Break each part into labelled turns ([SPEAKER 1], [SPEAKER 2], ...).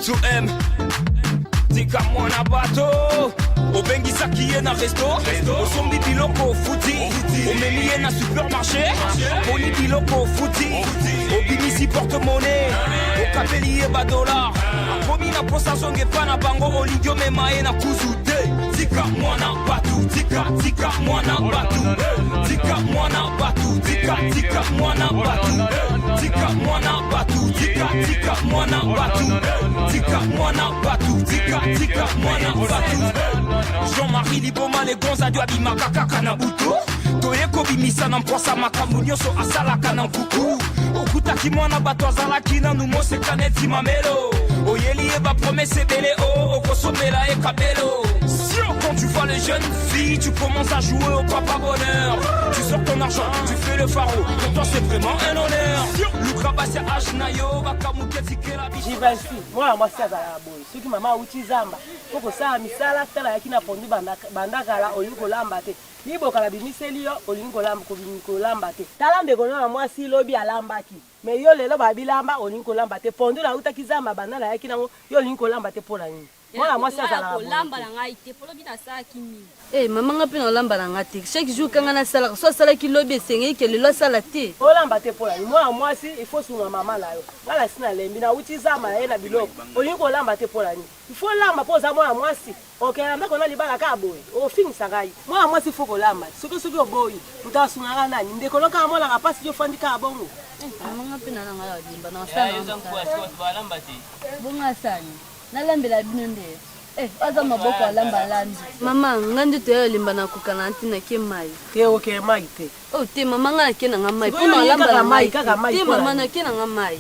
[SPEAKER 1] to M. Tika mwana bato obengisa kiye na resto osombi biloko futi omemi ye na supermarché boni biloko futi obimisi porte-monnaie okapeli ye $, akomi na posa zonge pa na bango olingi omema ye na kuzu te. Tika mwana batu, tika mwana batu, tika mwana batu, tika mwana batu, tika mwana batu, tika mwana batu, tika mwana batu, tika mwana batu. Jean-Marie Liboma le gonza dio abimaka kaka na butu toyeko bimisa na mposa makambo nyonso asalaka na nkuku okutaki mwana bato azalaki nanu moseka neti mamelo oyeli ye bapromese ebele o okosomela ye kabelo. Quand tu vois les jeunes filles, tu commences à jouer au papa bonheur. Tu sors ton argent, tu fais le pharaon. Pour toi c'est vraiment un honneur. Lukrabasya Ashnayo, Bakamuketi Kelabi.
[SPEAKER 2] Jivansi, moi ça la boy. Ceux qui maman uti zamba. Poko sa misala tala yakina pondi bandakala olingo lambate. Libo kala bimiselio olingo lambate. Talambe kono moi si lobi alambaki. Mais yo lelo babilamba olingo lambate. Pondo la uta kizamba bandala yakina yo olingo lambate pour la nuit. Moi ça la
[SPEAKER 3] lamba la ngaite polo bina sa kimi.
[SPEAKER 4] Eh maman nga pena lamba la ngate. Chaque jour kanga na sala so sala ki lobi senge ke lelo sala te.
[SPEAKER 2] O lamba te pour la nuit. Moi si il faut sunga maman la yo. Ngala sina lembi na uti zamba na biloko. Olingo lamba te pour la nuit. Il faut lamba poza moi si. OK lamba kona libala ka boy. O fini sangai. Moi si faut ko lamba. Soki boy. Mutasunga nani? Ndeko loka mola ka pasi yo fandika bongo.
[SPEAKER 4] Maman nga pena na ngala limba na sala. Bonga sana. Nalambela binonde. Aza maboko alamba landi. Mama, ngandi to limba na kukana antina ke mai.
[SPEAKER 2] Ke o ke mai te.
[SPEAKER 4] Oh, te mama nga ke na ngamai. Pona lamba la mai kaka mai. Te mama na ke na ngamai.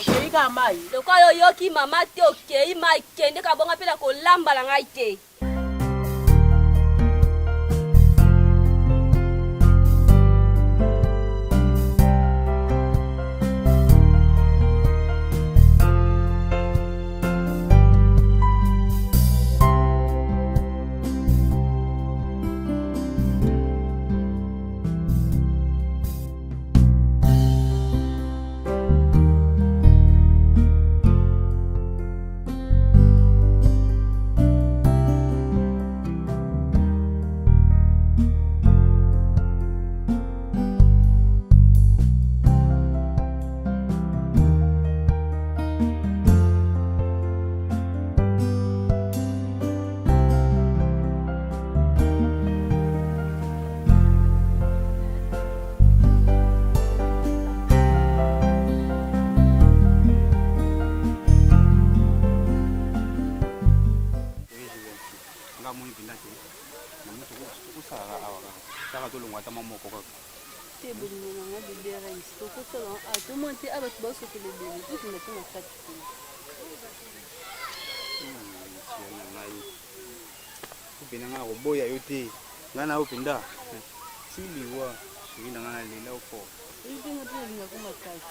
[SPEAKER 2] Okay, ka mai.
[SPEAKER 3] Loko yo yoki mama te okay mai kende ka bonga pela ko lamba la ngaite.
[SPEAKER 5] Upinanga kuboya yote ngana upinda siliwa ngina ngana lela uko
[SPEAKER 4] Ibinga tu ngakuma kazi.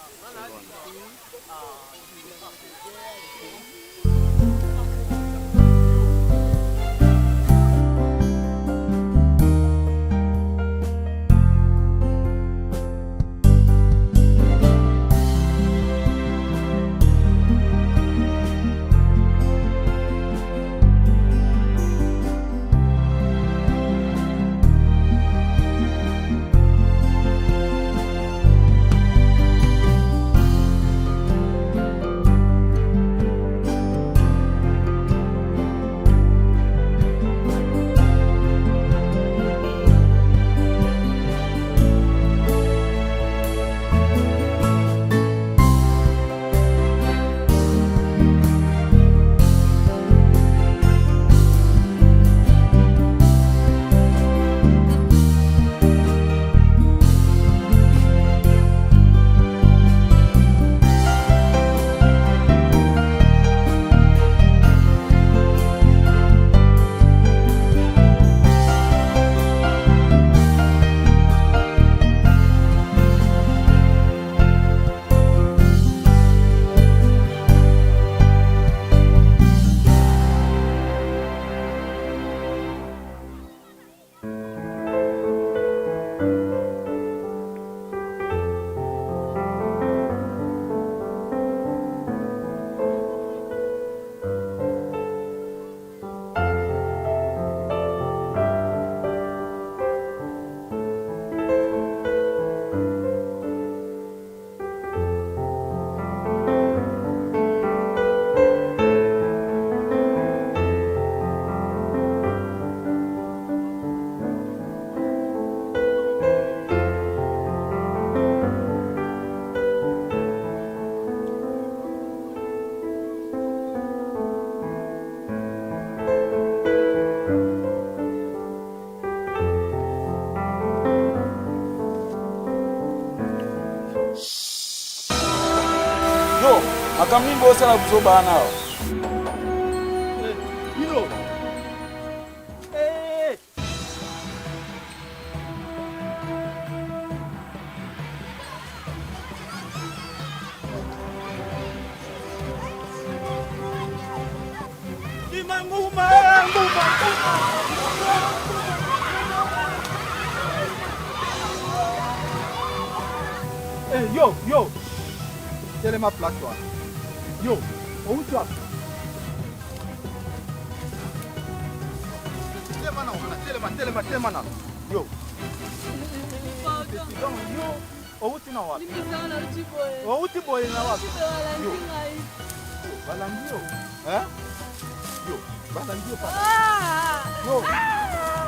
[SPEAKER 5] Yo, akamimbo osala buzoba nao.
[SPEAKER 6] Ino. Yo. Quelle est ma plaque, toi? Yo, où tu as? Télémana. Yo. Yo, où tu n'as pas? Où tu bois na wapi? Yo. Balambio. Hein? Yo, balambio pa. Yo.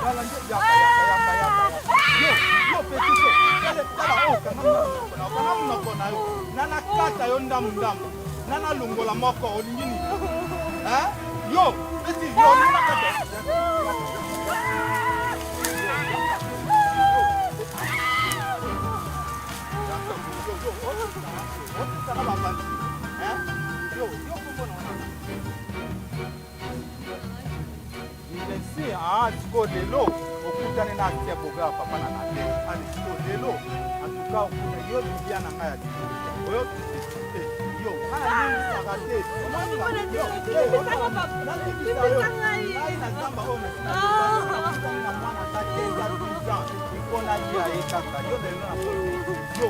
[SPEAKER 6] Balambio ya. Yo, petit. Nana kata yo ndamu nana lungola moko olingini hein yo beti yo nana kata yo lelo okutane na akia boga papa na nate ali lelo atuka okuta yo bibia na ngaya oyo yo kana nini sakate na zamba ona na mwana kate ya kuja ikona dia ekaka yo lelo na yo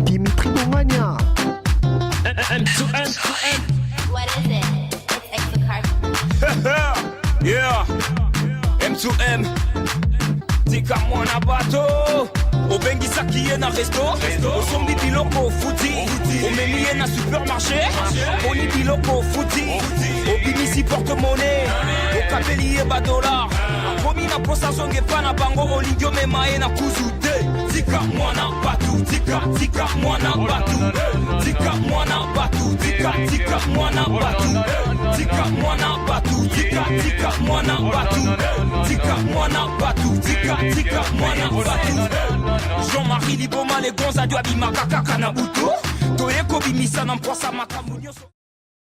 [SPEAKER 7] Dimitri Bomania.
[SPEAKER 8] What is it? It's extra card.
[SPEAKER 1] Yeah. M2M. Tika mwana bato. Obengisa kiye na resto. Osombi biloko futi. Omemiye na supermarché. Oni biloko futi. Obimisi porte-monnaie. Okapeliye ba dollar. Komi na posa zonge pa na bango. Olingyo memaye na kuzude. Tika mwana batu. Tika mwana batu. Tika mwana batu. Tika mwana batu. Tika mwana batu. Tika mwana batu. Tika mwana batu. Tika mwana batu. Jean-Marie Liboma les gonza du abima kaka na buto. Toyeko bimisa na mposa makamu nyoso.